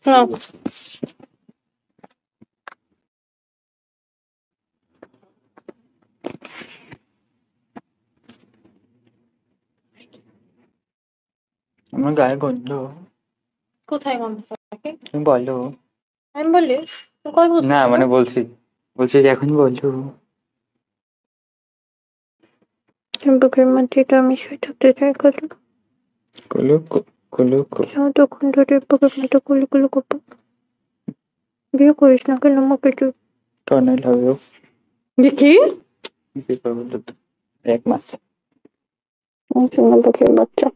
নাও। আমার গায়ে গন্ধ। কোথায় গন্ধ থাকে? তুমি বলো। আমি বলি কই বলছি না মানে বলছি যে এখন বলো। বুকের মধ্যে তো আমি শুয়ে থাকতে চাই কলু। তখন ধরে বুকের মধ্যে কুলু কুলু করবো। বিয়ে করিস না কেন আমাকে তুই? কর্নেল হবে কি? বিয়ে করবো তো 1 মাস। বুকের বাচ্চা।